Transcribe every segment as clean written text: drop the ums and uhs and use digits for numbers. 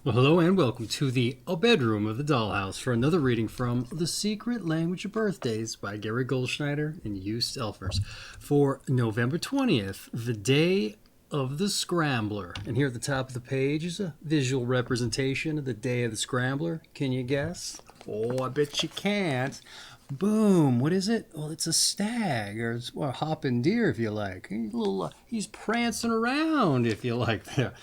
Well, hello and welcome to the bedroom of the dollhouse for another reading from The Secret Language of Birthdays by Gary Goldschneider and Joost Elfers for November 20th, the day of the Scrambler. And here at the top of the page is a visual representation of the day of the Scrambler. Can you guess? Oh, I bet you can't. Boom! What is it? Well, it's a stag, or it's a hopping deer, if you like. He's prancing around, if you like. There,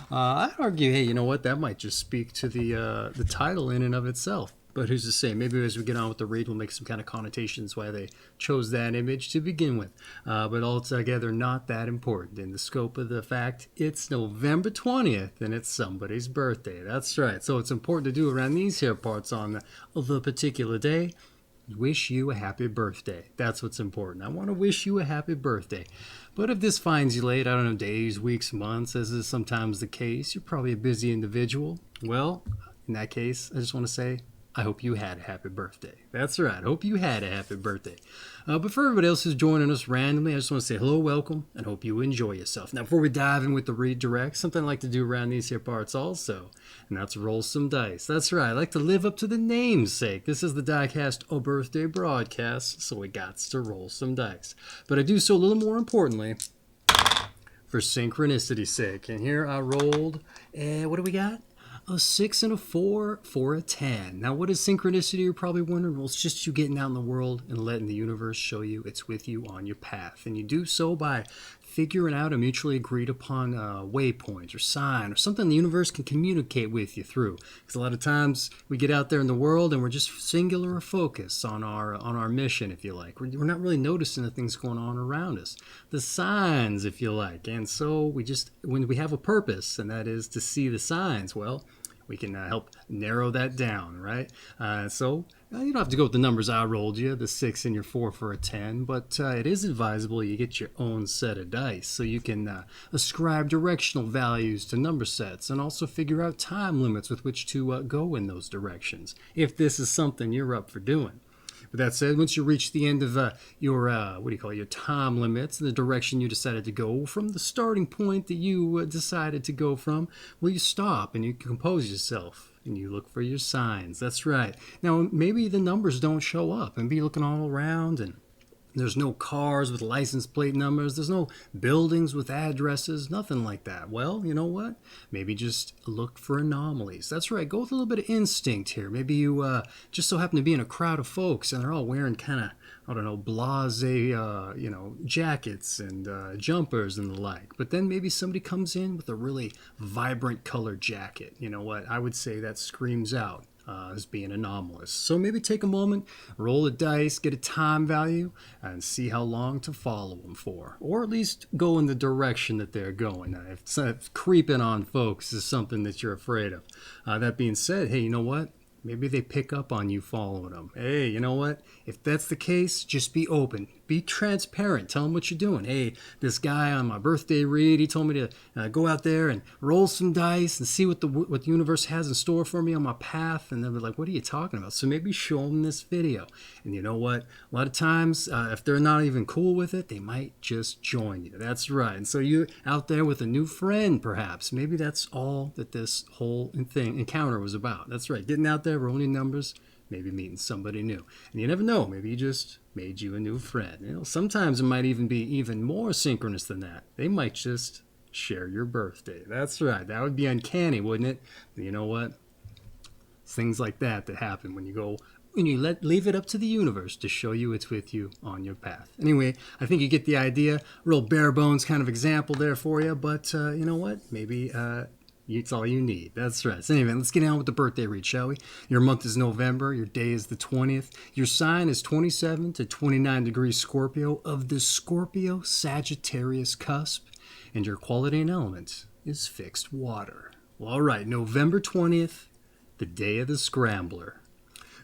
I'd argue, hey, you know what? That might just speak to the title in and of itself. But who's to say? Maybe as we get on with the read, we'll make some kind of connotations why they chose that image to begin with. But altogether, not that important in the scope of the fact it's November 20th and it's somebody's birthday. That's right. So it's important to do around these here parts on the particular day. Wish you a happy birthday. That's what's important. I want to wish you a happy birthday. But if this finds you late, I don't know, days, weeks, months, as is sometimes the case, you're probably a busy individual. Well, in that case, I just want to say, I hope you had a happy birthday. That's right. I hope you had a happy birthday. But for everybody else who's joining us randomly, I just want to say hello, welcome, and hope you enjoy yourself. Now, before we dive in with the read direct, something I like to do around these here parts also, and that's roll some dice. That's right. I like to live up to the namesake. This is the DykASSt birthday broadcast, so we got to roll some dice. But I do so a little more importantly for synchronicity's sake. And here I rolled, what do we got? A 6 and a 4 for a 10. Now, what is synchronicity? You're probably wondering. Well, it's just you getting out in the world and letting the universe show you it's with you on your path. And you do so by figuring out a mutually agreed upon waypoint or sign or something the universe can communicate with you through. Because a lot of times we get out there in the world and we're just singular focus on our mission, if you like. We're not really noticing the things going on around us. The signs, if you like. And so when we have a purpose, and that is to see the signs, well, we can help narrow that down, right? So you don't have to go with the numbers I rolled you, the 6 and your 4 for a 10, but it is advisable you get your own set of dice so you can ascribe directional values to number sets and also figure out time limits with which to go in those directions, if this is something you're up for doing. With that said, once you reach the end of your time limits, the direction you decided to go from, the starting point that you decided to go from, well, you stop and you compose yourself and you look for your signs. That's right. Now, maybe the numbers don't show up and be looking all around and there's no cars with license plate numbers. There's no buildings with addresses, nothing like that. Well, you know what? Maybe just look for anomalies. That's right. Go with a little bit of instinct here. Maybe you just so happen to be in a crowd of folks and they're all wearing kind of, I don't know, blasé, jackets and jumpers and the like. But then maybe somebody comes in with a really vibrant colored jacket. You know what? I would say that screams out as being anomalous. So maybe take a moment, roll a dice, get a time value, and see how long to follow them for. Or at least go in the direction that they're going. If creeping on folks is something that you're afraid of. That being said, hey, you know what? Maybe they pick up on you following them. Hey, you know what? If that's the case, just be open. Be transparent. Tell them what you're doing. Hey, this guy on my birthday read, he told me to go out there and roll some dice and see what the universe has in store for me on my path. And they'll be like, what are you talking about? So maybe show them this video. And you know what? A lot of times, if they're not even cool with it, they might just join you. That's right. And so you're out there with a new friend, perhaps. Maybe that's all that this whole encounter was about. That's right. Getting out there, rolling numbers, maybe meeting somebody new. And you never know, maybe he just made you a new friend. Sometimes it might even be even more synchronous than that. They might just share your birthday. That's right. That would be uncanny, wouldn't it? But you know what? Things like that happen when you leave it up to the universe to show you it's with you on your path. Anyway, I think you get the idea. Real bare bones kind of example there for you, but you know what? Maybe it's all you need. That's right. So anyway, let's get on with the birthday read, shall we? Your month is November. Your day is the 20th. Your sign is 27 to 29 degrees Scorpio of the Scorpio Sagittarius Cusp. And your quality and element is fixed water. Well, all right, November 20th, the day of the Scrambler.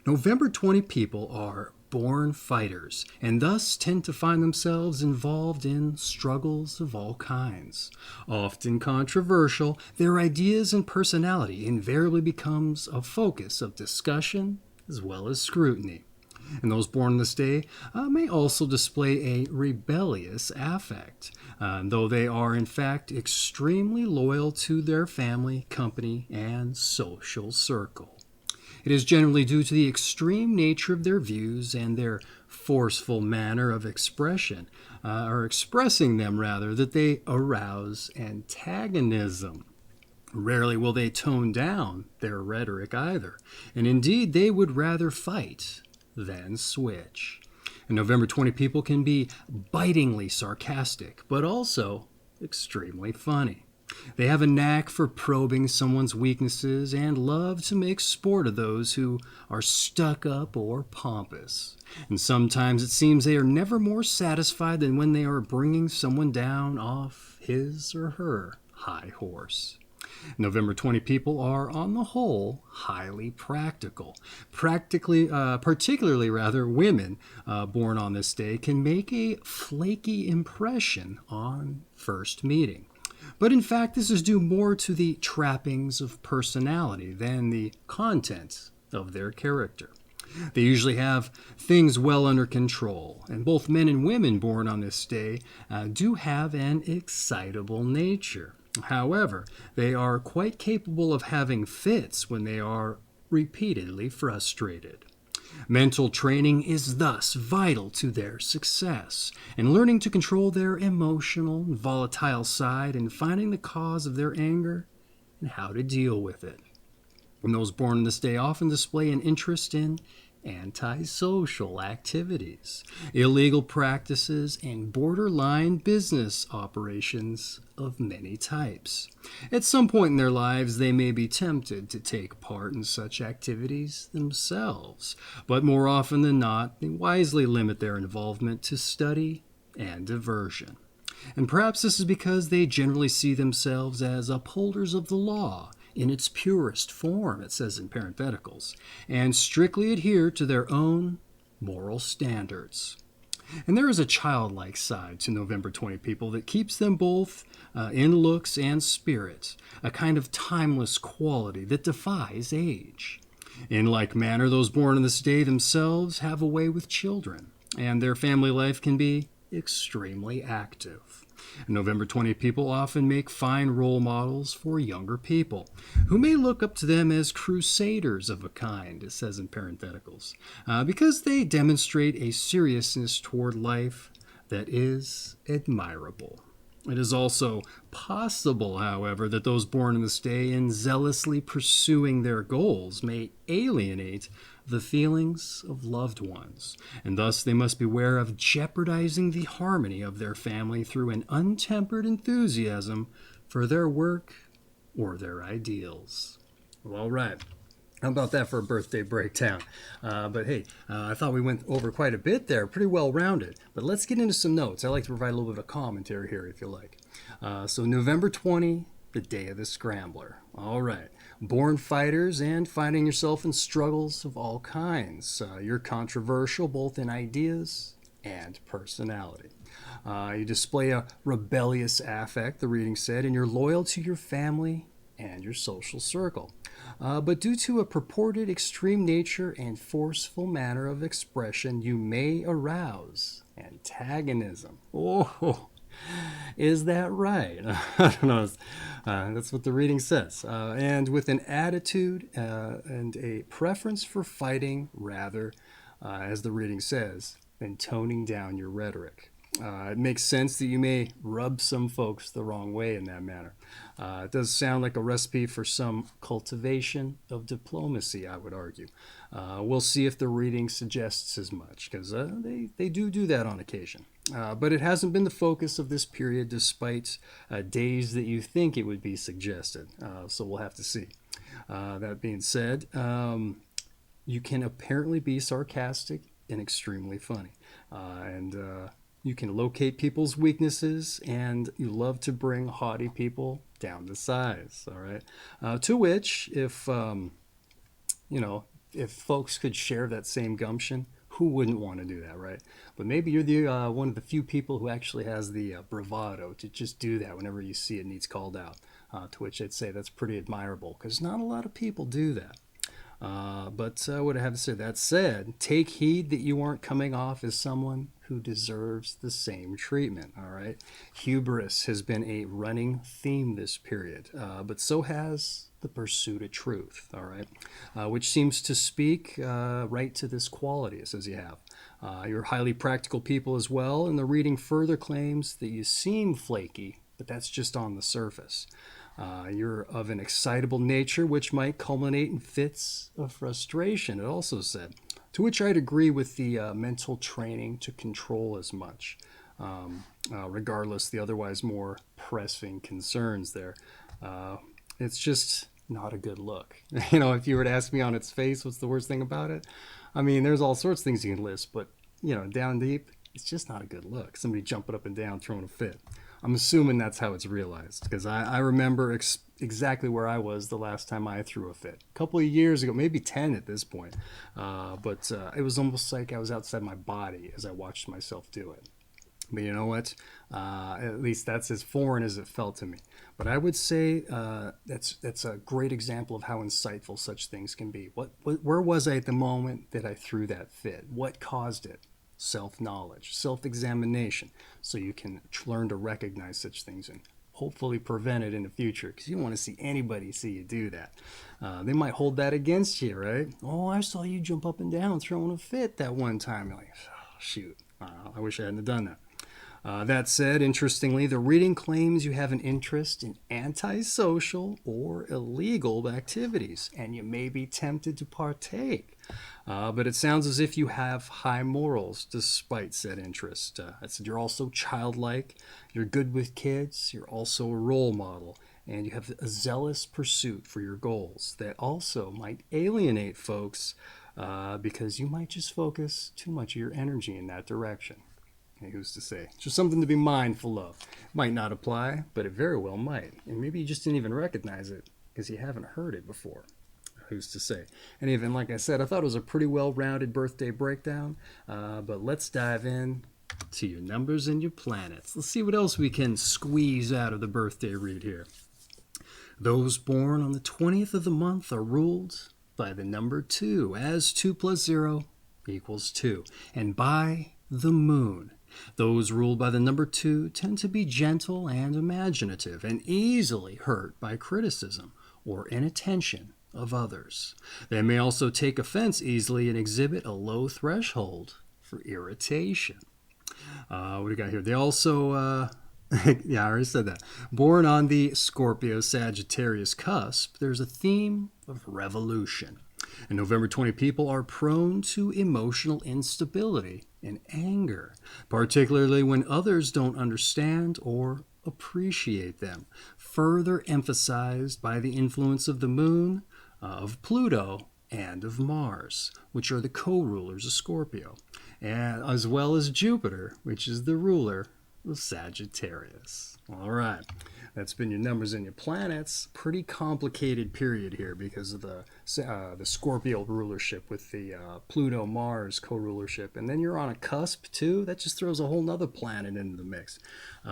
November 20 people are born fighters and thus tend to find themselves involved in struggles of all kinds. Often controversial, their ideas and personality invariably becomes a focus of discussion as well as scrutiny. And those born on this day may also display a rebellious affect, though they are in fact extremely loyal to their family, company, and social circle. It is generally due to the extreme nature of their views and their forceful manner of expression, or expressing them rather, that they arouse antagonism. Rarely will they tone down their rhetoric either, and indeed they would rather fight than switch. And November 20 people can be bitingly sarcastic, but also extremely funny. They have a knack for probing someone's weaknesses and love to make sport of those who are stuck up or pompous. And sometimes it seems they are never more satisfied than when they are bringing someone down off his or her high horse. November 20 people are, on the whole, highly practical. Particularly women born on this day can make a flaky impression on first meeting. But in fact, this is due more to the trappings of personality than the content of their character. They usually have things well under control, and both men and women born on this day do have an excitable nature. However, they are quite capable of having fits when they are repeatedly frustrated. Mental training is thus vital to their success, and learning to control their emotional and volatile side and finding the cause of their anger and how to deal with it. And those born on this day often display an interest in antisocial activities, illegal practices, and borderline business operations of many types. At some point in their lives, they may be tempted to take part in such activities themselves, but more often than not, they wisely limit their involvement to study and diversion. And perhaps this is because they generally see themselves as upholders of the law in its purest form, it says in parentheticals, and strictly adhere to their own moral standards. And there is a childlike side to November 20 people that keeps them both in looks and spirit, a kind of timeless quality that defies age. In like manner, those born on this day themselves have a way with children, and their family life can be extremely active. November 20 people often make fine role models for younger people, who may look up to them as crusaders of a kind, it says in parentheticals, because they demonstrate a seriousness toward life that is admirable. It is also possible, however, that those born in this day in zealously pursuing their goals may alienate the feelings of loved ones, and thus they must beware of jeopardizing the harmony of their family through an untempered enthusiasm for their work or their ideals. Well, all right. How about that for a birthday breakdown? But hey, I thought we went over quite a bit there, pretty well rounded. But let's get into some notes. I like to provide a little bit of commentary here, if you like. So November 20, the day of the Scrambler. All right. Born fighters and finding yourself in struggles of all kinds. You're controversial both in ideas and personality. You display a rebellious affect, the reading said, and you're loyal to your family and your social circle. But due to a purported extreme nature and forceful manner of expression, you may arouse antagonism. Oh, is that right? I don't know. That's what the reading says. And with an attitude and a preference for fighting rather, as the reading says, than toning down your rhetoric. It makes sense that you may rub some folks the wrong way in that manner. It does sound like a recipe for some cultivation of diplomacy, I would argue. We'll see if the reading suggests as much, because they do that on occasion. But it hasn't been the focus of this period, despite days that you think it would be suggested. So we'll have to see. That being said, you can apparently be sarcastic and extremely funny. You can locate people's weaknesses, and you love to bring haughty people down to size. All right. To which, if folks could share that same gumption, who wouldn't want to do that, right? But maybe you're the one of the few people who actually has the bravado to just do that whenever you see it needs called out. To which I'd say that's pretty admirable, because not a lot of people do that. But what I have to say, that said, take heed that you aren't coming off as someone who deserves the same treatment, all right? Hubris has been a running theme this period, but so has the pursuit of truth, all right? Which seems to speak right to this quality, it says you have. You're highly practical people as well, and the reading further claims that you seem flaky, but that's just on the surface. You're of an excitable nature, which might culminate in fits of frustration, it also said. To which I'd agree with the mental training to control as much, regardless the otherwise more pressing concerns there. It's just not a good look. You know, if you were to ask me on its face what's the worst thing about it, I mean, there's all sorts of things you can list, but, you know, down deep, it's just not a good look. Somebody jumping up and down, throwing a fit. I'm assuming that's how it's realized, because I remember exactly where I was the last time I threw a fit. A couple of years ago, maybe 10 at this point. But it was almost like I was outside my body as I watched myself do it. But you know what? At least that's as foreign as it felt to me. But I would say that's a great example of how insightful such things can be. Where was I at the moment that I threw that fit? What caused it? Self-knowledge, self-examination, so you can learn to recognize such things and hopefully prevent it in the future, because you don't want to see anybody see you do that. They might hold that against you, right? Oh, I saw you jump up and down throwing a fit that one time. You're like, oh, shoot, I wish I hadn't done that. That said, interestingly, the reading claims you have an interest in antisocial or illegal activities, and you may be tempted to partake. But it sounds as if you have high morals despite said interest. I said you're also childlike, you're good with kids, you're also a role model, and you have a zealous pursuit for your goals that also might alienate folks because you might just focus too much of your energy in that direction. Hey, who's to say? It's just something to be mindful of. Might not apply, but it very well might. And maybe you just didn't even recognize it because you haven't heard it before. Who's to say? And even like I said, I thought it was a pretty well-rounded birthday breakdown. But let's dive in to your numbers and your planets. Let's see what else we can squeeze out of the birthday read here. Those born on the 20th of the month are ruled by the number 2, as 2 plus 0 equals 2, and by the moon. Those ruled by the number 2 tend to be gentle and imaginative and easily hurt by criticism or inattention of others. They may also take offense easily and exhibit a low threshold for irritation. What do we got here? They also, yeah, I already said that. Born on the Scorpio Sagittarius cusp, there's a theme of revolution. And November 20 people are prone to emotional instability and anger, particularly when others don't understand or appreciate them, further emphasized by the influence of the moon, of Pluto, and of Mars, which are the co-rulers of Scorpio, and as well as Jupiter, which is the ruler of Sagittarius. All right. That's been your numbers and your planets. Pretty complicated period here because of the Scorpio rulership with the Pluto-Mars co-rulership. And then you're on a cusp too. That just throws a whole nother planet into the mix.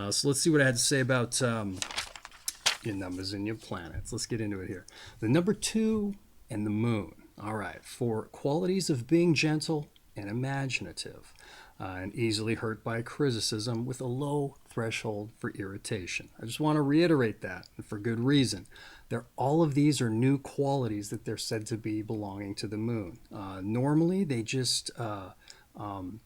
So let's see what I had to say about your numbers and your planets. Let's get into it here. The number 2 and the moon. All right. For qualities of being gentle and imaginative. And easily hurt by criticism with a low threshold for irritation. I just want to reiterate that, and for good reason. All of these are new qualities that they're said to be belonging to the moon. Normally, they just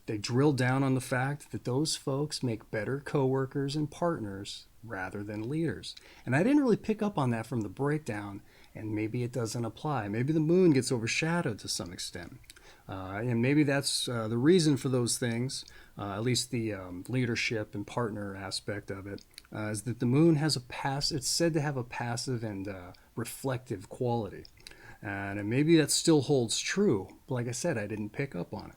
they drill down on the fact that those folks make better coworkers and partners rather than leaders. And I didn't really pick up on that from the breakdown, and maybe it doesn't apply. Maybe the moon gets overshadowed to some extent. And maybe that's the reason for those things, at least the leadership and partner aspect of it, is that the moon has it's said to have a passive and reflective quality. And maybe that still holds true, but like I said, I didn't pick up on it.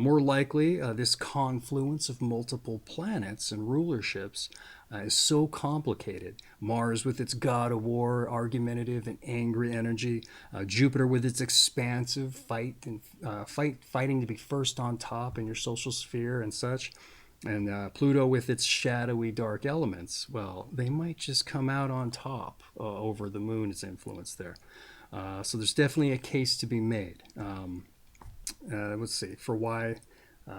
More likely, this confluence of multiple planets and rulerships is so complicated. Mars with its god of war, argumentative and angry energy. Jupiter with its expansive fighting to be first on top in your social sphere and such. And Pluto with its shadowy dark elements. Well, they might just come out on top over the moon's influence there. So there's definitely a case to be made. Let's see, for why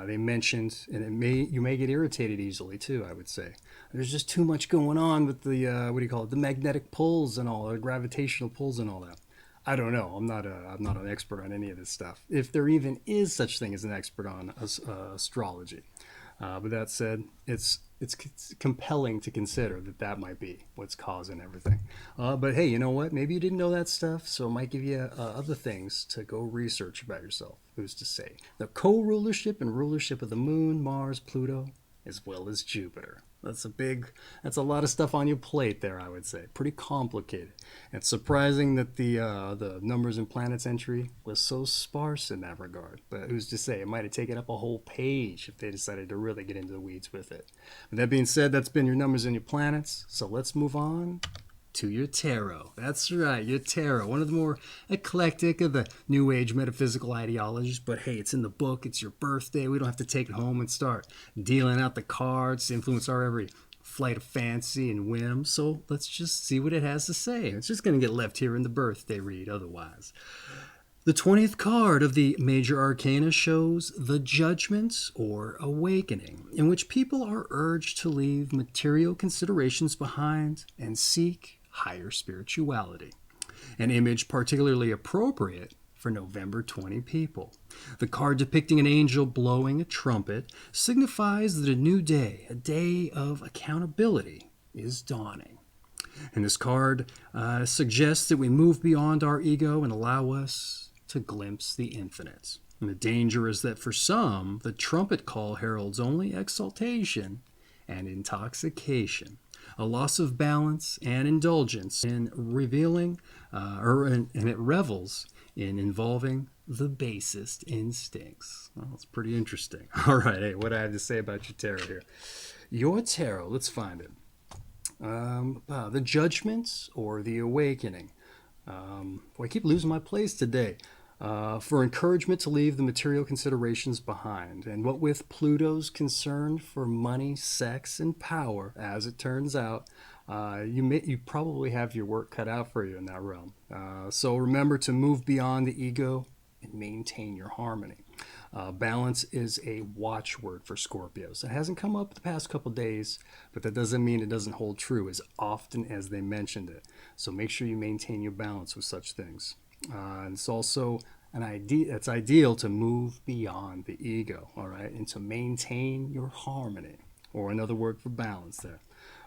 they mentioned, and you may get irritated easily too. I would say there's just too much going on with the what do you call it, the magnetic pulls and all, the gravitational pulls and all that. I don't know. I'm not an expert on any of this stuff. If there even is such thing as an expert on astrology. But that said, it's compelling to consider that that might be what's causing everything. But hey, you know what? Maybe you didn't know that stuff, so it might give you other things to go research about yourself. Who's to say? The co-rulership and rulership of the Moon, Mars, Pluto, as well as Jupiter. That's a lot of stuff on your plate there, I would say. Pretty complicated. It's surprising that the numbers and planets entry was so sparse in that regard. But who's to say? It might have taken up a whole page if they decided to really get into the weeds with it. But that being said, that's been your numbers and your planets. So let's move on to your tarot. That's right, your tarot. One of the more eclectic of the New Age metaphysical ideologies. But hey, it's in the book. It's your birthday. We don't have to take it home and start dealing out the cards to influence our every flight of fancy and whim. So let's just see what it has to say. It's just going to get left here in the birthday read otherwise. The 20th card of the Major Arcana shows the Judgment or Awakening, in which people are urged to leave material considerations behind and seek higher spirituality. An image particularly appropriate for November 20 people. The card depicting an angel blowing a trumpet signifies that a new day, a day of accountability, is dawning. And this card suggests that we move beyond our ego and allow us to glimpse the infinite. And the danger is that for some, the trumpet call heralds only exaltation and intoxication, a loss of balance and indulgence in revealing, and it revels in involving the basest instincts. Well, that's pretty interesting. All right, hey, what I have to say about your tarot here. Your tarot, let's find it. The Judgment or the Awakening. I keep losing my place today. For encouragement to leave the material considerations behind. And what with Pluto's concern for money, sex, and power, as it turns out, you probably have your work cut out for you in that realm. So remember to move beyond the ego and maintain your harmony. Balance is a watchword for Scorpios. It hasn't come up the past couple days, but that doesn't mean it doesn't hold true as often as they mentioned it. So make sure you maintain your balance with such things. And it's also it's ideal to move beyond the ego, all right, and to maintain your harmony, or another word for balance there.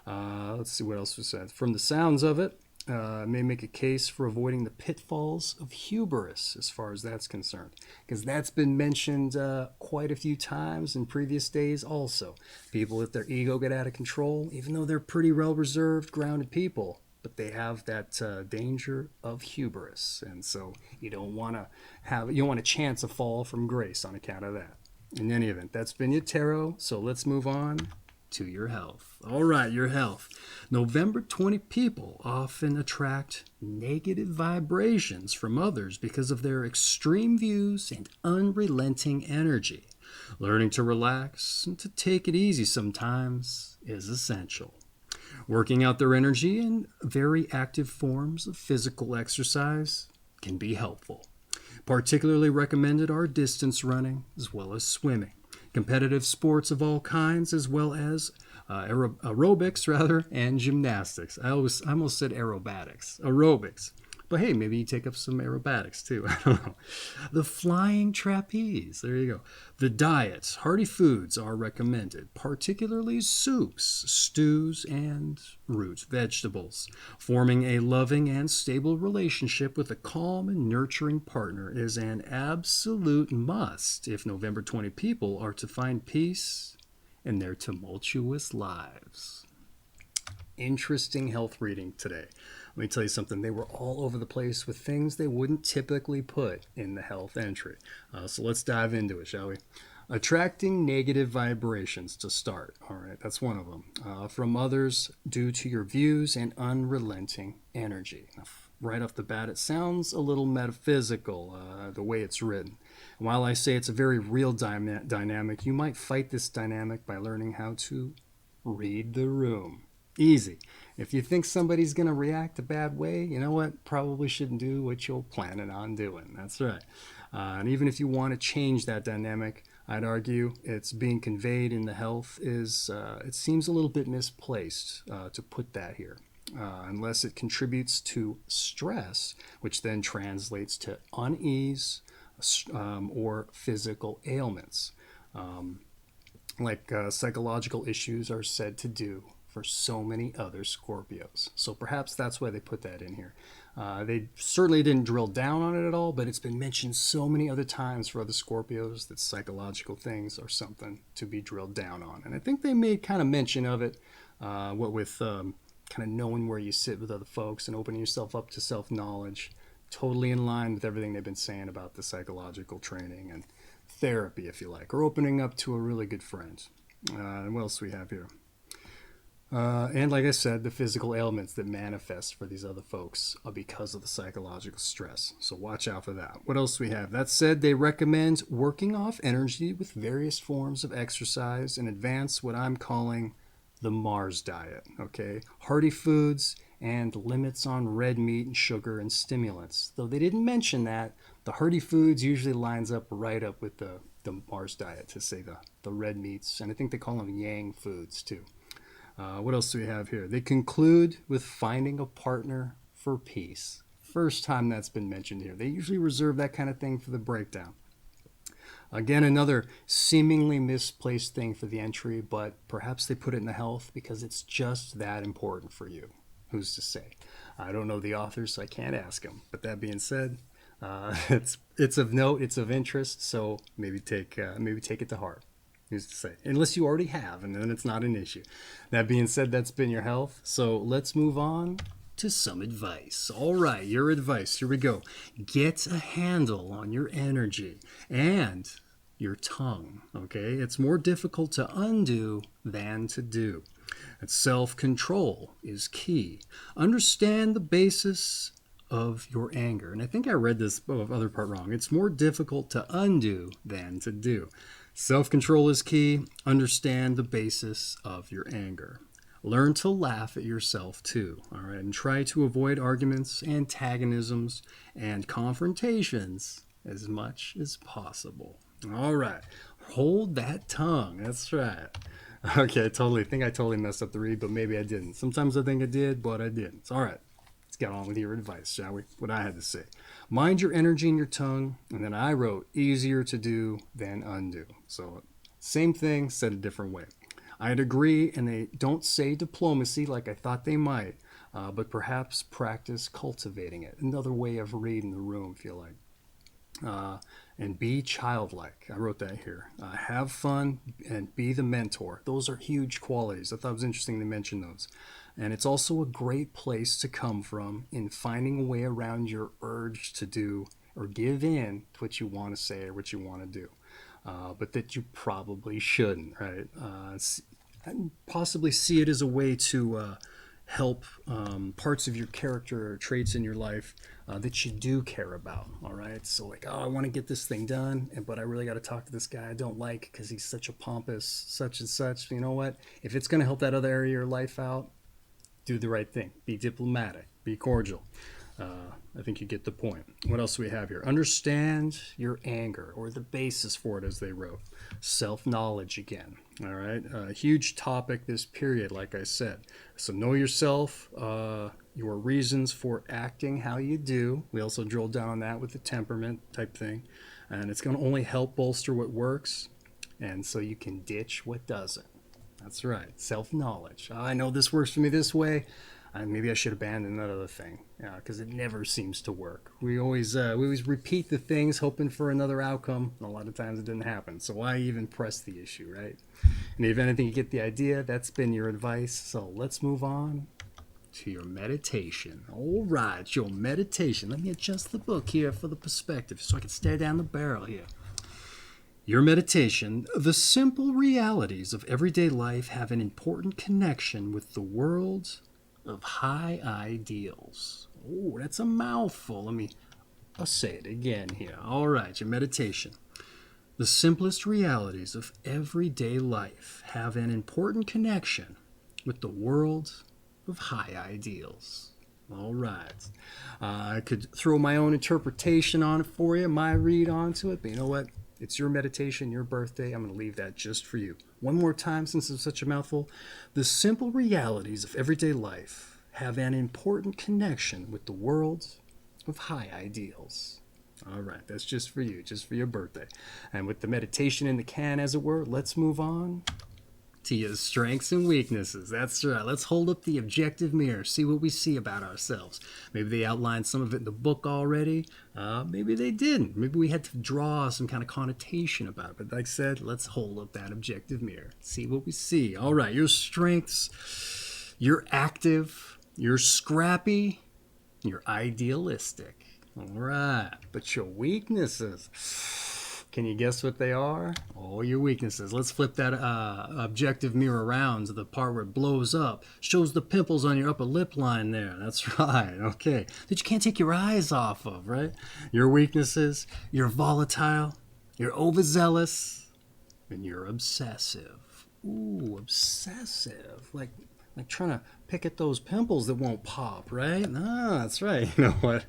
Let's see what else was said. From the sounds of it, may make a case for avoiding the pitfalls of hubris as far as that's concerned, because that's been mentioned quite a few times in previous days also. People let their ego get out of control, even though they're pretty well-reserved, grounded people. But they have that danger of hubris, and so you don't want to chance a fall from grace on account of that. In any event, that's been your tarot. So let's move on to your health. All right, your health. November 20 people often attract negative vibrations from others because of their extreme views and unrelenting energy. Learning to relax and to take it easy sometimes is essential. Working out their energy in very active forms of physical exercise can be helpful. Particularly recommended are distance running as well as swimming, competitive sports of all kinds, as well as aerobics and gymnastics. I almost said aerobics. But hey, maybe you take up some aerobatics too. I don't know. The flying trapeze. There you go. The diets. Hearty foods are recommended, particularly soups, stews, and root vegetables. Forming a loving and stable relationship with a calm and nurturing partner is an absolute must if November 20 people are to find peace in their tumultuous lives. Interesting health reading today. Let me tell you something. They were all over the place with things they wouldn't typically put in the health entry. So let's dive into it, shall we? Attracting negative vibrations to start. All right, that's one of them. From others due to your views and unrelenting energy. Now, right off the bat, it sounds a little metaphysical, the way it's written. And while I say it's a very real dynamic, you might fight this dynamic by learning how to read the room. Easy. If you think somebody's going to react a bad way, you know what? Probably shouldn't do what you're planning on doing. That's right. And even if you want to change that dynamic, I'd argue it's being conveyed in the health is, it seems a little bit misplaced to put that here. Unless it contributes to stress, which then translates to unease or physical ailments, like psychological issues are said to do for so many other Scorpios. So perhaps that's why they put that in here. They certainly didn't drill down on it at all, but it's been mentioned so many other times for other Scorpios that psychological things are something to be drilled down on. And I think they made kind of mention of it, what with kind of knowing where you sit with other folks and opening yourself up to self-knowledge, totally in line with everything they've been saying about the psychological training and therapy, if you like, or opening up to a really good friend. And what else do we have here? And like I said, the physical ailments that manifest for these other folks are because of the psychological stress. So watch out for that. What else do we have? That said, they recommend working off energy with various forms of exercise and advance what I'm calling the Mars diet. Okay, hearty foods and limits on red meat and sugar and stimulants. Though they didn't mention that, the hearty foods usually lines up right up with the Mars diet, to say the red meats, and I think they call them yang foods too. What else do we have here? They conclude with finding a partner for peace. First time that's been mentioned here. They usually reserve that kind of thing for the breakdown. Again, another seemingly misplaced thing for the entry, but perhaps they put it in the health because it's just that important for you. Who's to say? I don't know the author, so I can't ask them. But that being said, it's of note, it's of interest, so maybe take it to heart. Who's to say? Unless you already have, and then it's not an issue. That being said, that's been your health. So let's move on to some advice. All right, your advice. Here we go. Get a handle on your energy and your tongue. Okay, it's more difficult to undo than to do. And self-control is key. Understand the basis of your anger. And I think I read this other part wrong. It's more difficult to undo than to do. Self-control is key. Understand the basis of your anger. Learn to laugh at yourself too, all right? And try to avoid arguments, antagonisms, and confrontations as much as possible. All right. Hold that tongue. That's right. Okay, I totally messed up the read, but maybe I didn't. Sometimes I think I did, but I didn't. All right. Let's get on with your advice, shall we? What I had to say. Mind your energy in your tongue, and then I wrote easier to do than undo. So same thing, said a different way. I'd agree, and they don't say diplomacy like I thought they might, but perhaps practice cultivating it. Another way of reading the room, if you like. And be childlike. I wrote that here. Have fun and be the mentor. Those are huge qualities. I thought it was interesting to mention those. And it's also a great place to come from in finding a way around your urge to do or give in to what you want to say or what you want to do. But that you probably shouldn't, right? And possibly see it as a way to help parts of your character or traits in your life that you do care about, all right? So like, oh, I want to get this thing done, but I really got to talk to this guy I don't like because he's such a pompous such and such. You know what? If it's going to help that other area of your life out, do the right thing. Be diplomatic. Be cordial. I think you get the point. What else do we have here? Understand your anger, or the basis for it, as they wrote. Self-knowledge again. All right. A huge topic this period, like I said. So know yourself, your reasons for acting how you do. We also drilled down on that with the temperament type thing. And it's going to only help bolster what works, and so you can ditch what doesn't. That's right. Self-knowledge. I know this works for me this way. Maybe I should abandon that other thing because it never seems to work. We always repeat the things hoping for another outcome. And a lot of times it didn't happen. So why even press the issue, right? And if anything, you get the idea. That's been your advice. So let's move on to your meditation. All right, your meditation. Let me adjust the book here for the perspective so I can stare down the barrel here. Your meditation. The simple realities of everyday life have an important connection with the world of high ideals. Oh, that's a mouthful. I'll say it again here. All right, your meditation. The simplest realities of everyday life have an important connection with the world of high ideals. All right. I could throw my own interpretation on it for you, my read onto it, but you know what? It's your meditation, your birthday. I'm going to leave that just for you. One more time, since it's such a mouthful. The simple realities of everyday life have an important connection with the world of high ideals. All right, that's just for you, just for your birthday. And with the meditation in the can, as it were, let's move on to your strengths and weaknesses. That's right. Let's hold up the objective mirror, see what we see about ourselves. Maybe they outlined some of it in the book already. Maybe they didn't. Maybe we had to draw some kind of connotation about it. But like I said, let's hold up that objective mirror, see what we see. All right, your strengths: you're active, you're scrappy, you're idealistic. All right, but your weaknesses, can you guess what they are? Oh, your weaknesses. Let's flip that objective mirror around to the part where it blows up. Shows the pimples on your upper lip line there. That's right. Okay. That you can't take your eyes off of, right? Your weaknesses: you're volatile, you're overzealous, and you're obsessive. Ooh, obsessive. Like trying to pick at those pimples that won't pop, right? Ah, that's right. You know what?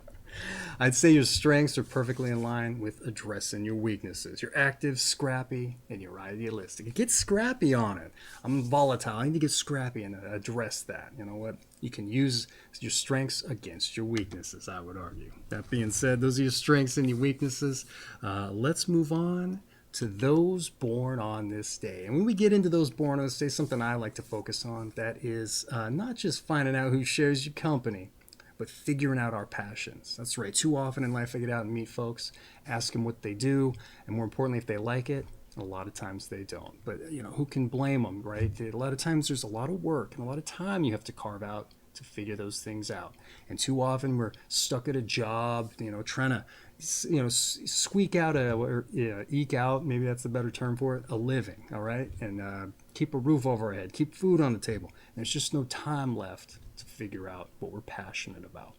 I'd say your strengths are perfectly in line with addressing your weaknesses. You're active, scrappy, and you're idealistic. Get scrappy on it. I'm volatile. I need to get scrappy and address that. You know what? You can use your strengths against your weaknesses, I would argue. That being said, those are your strengths and your weaknesses. Let's move on to those born on this day. And when we get into those born on this day, something I like to focus on, that is not just finding out who shares your company, but figuring out our passions. That's right. Too often in life I get out and meet folks, ask them what they do, and more importantly, if they like it. A lot of times they don't. But, you know, who can blame them, right? A lot of times there's a lot of work and a lot of time you have to carve out to figure those things out. And too often we're stuck at a job, you know, trying to, you know, squeak out eke out, maybe that's the better term for it, a living, all right? And keep a roof over our head, keep food on the table. And there's just no time left to figure out what we're passionate about.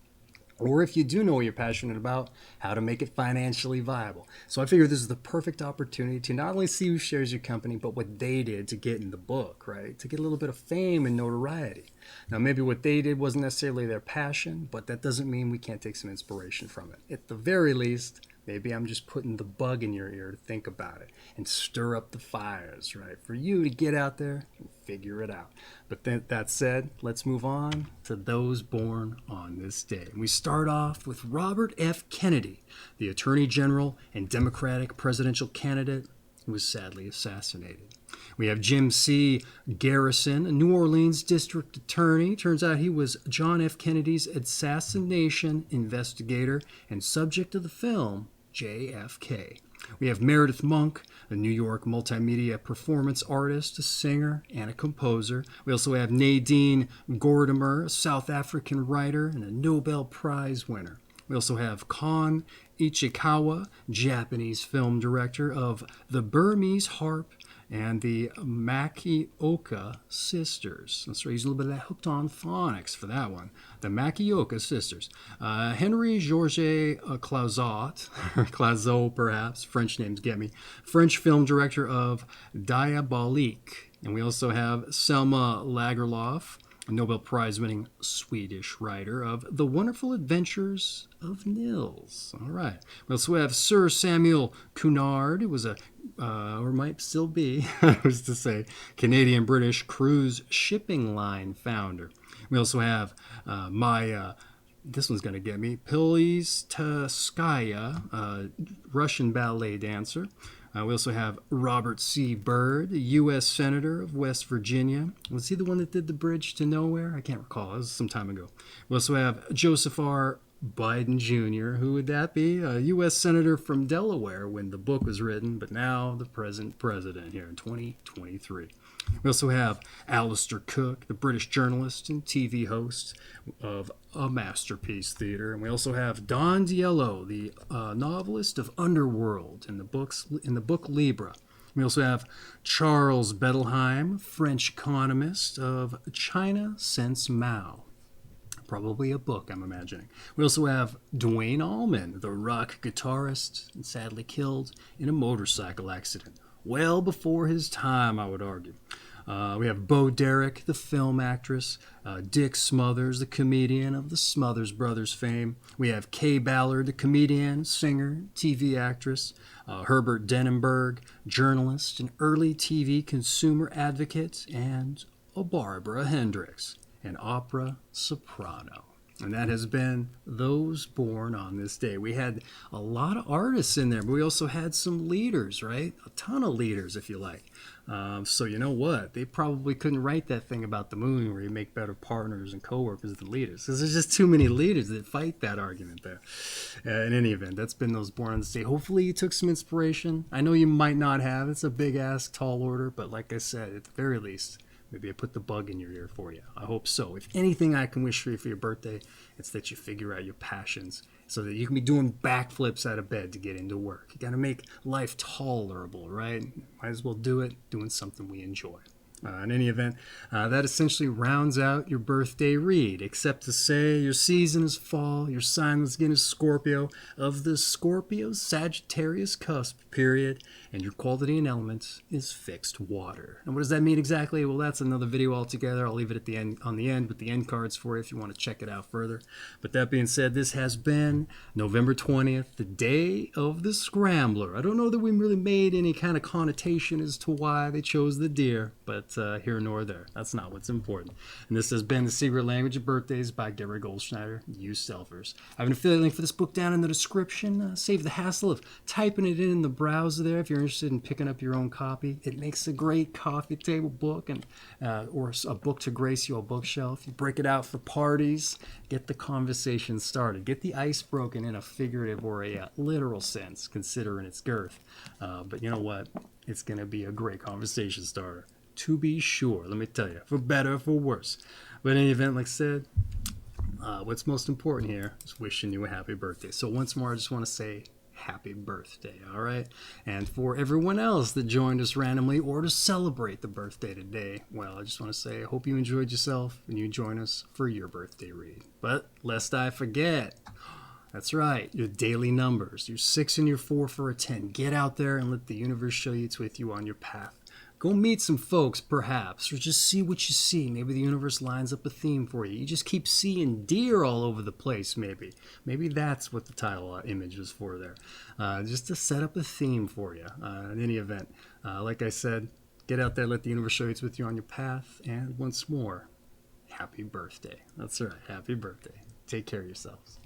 Or if you do know what you're passionate about, how to make it financially viable. So I figure this is the perfect opportunity to not only see who shares your company, but what they did to get in the book, right? To get a little bit of fame and notoriety. Now, maybe what they did wasn't necessarily their passion, but that doesn't mean we can't take some inspiration from it. At the very least, maybe I'm just putting the bug in your ear to think about it and stir up the fires, right? For you to get out there and figure it out. But that said, let's move on to those born on this day. We start off with Robert F. Kennedy, the Attorney General and Democratic presidential candidate who was sadly assassinated. We have Jim C. Garrison, a New Orleans district attorney. Turns out he was John F. Kennedy's assassination investigator and subject of the film JFK. We have Meredith Monk, a New York multimedia performance artist, a singer, and a composer. We also have Nadine Gordimer, a South African writer and a Nobel Prize winner. We also have Kon Ichikawa, Japanese film director of The Burmese Harp and the Makioka Sisters. That's right, use a little bit of that hooked on phonics for that one. The Makioka Sisters. Henry Georges Clauzot, Clauzot perhaps, French names get me, French film director of Diabolique. And we also have Selma Lagerlof, a Nobel Prize-winning Swedish writer of The Wonderful Adventures of Nils. All right. We also have Sir Samuel Cunard, who was a, or might still be, who's to say, Canadian-British cruise shipping line founder. We also have this one's going to get me, Pilistskaya, Russian ballet dancer. We also have Robert C. Byrd, the U.S. Senator of West Virginia. Was he the one that did the bridge to nowhere? I can't recall. It was some time ago. We also have Joseph R. Biden Jr. Who would that be? A U.S. Senator from Delaware when the book was written, but now the present president here in 2023. We also have Alistair Cook, the British journalist and TV host of A Masterpiece Theater. And we also have Don Diello, the novelist of Underworld in the book Libra. We also have Charles Bettelheim, French economist of China Since Mao. Probably a book, I'm imagining. We also have Duane Allman, the rock guitarist, and sadly killed in a motorcycle accident. Well before his time, I would argue. We have Bo Derek, the film actress. Dick Smothers, the comedian of the Smothers Brothers fame. We have Kay Ballard, the comedian, singer, TV actress. Herbert Denenberg, journalist and early TV consumer advocate. And Barbara Hendricks, an opera soprano. And that has been those born on this day. We had a lot of artists in there, but we also had some leaders, right? A ton of leaders, if you like. So you know what? They probably couldn't write that thing about the moon where you make better partners and coworkers than leaders, because there's just too many leaders that fight that argument there. In any event, that's been those born on this day. Hopefully you took some inspiration. I know you might not have. It's a big ass, tall order, but like I said, at the very least, maybe I put the bug in your ear for you. I hope so. If anything I can wish for you for your birthday, it's that you figure out your passions so that you can be doing backflips out of bed to get into work. You got to make life tolerable, right? Might as well do it doing something we enjoy. In any event, that essentially rounds out your birthday read, except to say your season is fall, your sign once again is Scorpio, of the Scorpio Sagittarius cusp period, and your quality and elements is fixed water. And what does that mean exactly? Well, that's another video altogether. I'll leave it at the end, on the end with the end cards for you if you want to check it out further. But that being said, this has been November 20th, the day of the Scrambler. I don't know that we really made any kind of connotation as to why they chose the deer, but here nor there. That's not what's important. And this has been The Secret Language of Birthdays by Gary Goldschneider, you selfers. I have an affiliate link for this book down in the description. Save the hassle of typing it in the browser there if you're interested in picking up your own copy. It makes a great coffee table book and or a book to grace your bookshelf. You break it out for parties, get the conversation started, get the ice broken in a figurative or a literal sense, considering its girth. But you know what? It's going to be a great conversation starter. To be sure, let me tell you, for better or for worse. But in any event, like I said, what's most important here is wishing you a happy birthday. So once more, I just want to say happy birthday, all right? And for everyone else that joined us randomly or to celebrate the birthday today, well, I just want to say I hope you enjoyed yourself and you join us for your birthday read. But lest I forget, that's right, your daily numbers, your 6 and your 4 for a 10. Get out there and let the universe show you it's with you on your path. Go meet some folks, perhaps, or just see what you see. Maybe the universe lines up a theme for you. You just keep seeing deer all over the place, maybe. Maybe that's what the title image is for there. Just to set up a theme for you. In any event, like I said, get out there, let the universe show you it's with you on your path. And once more, happy birthday. That's right, happy birthday. Take care of yourselves.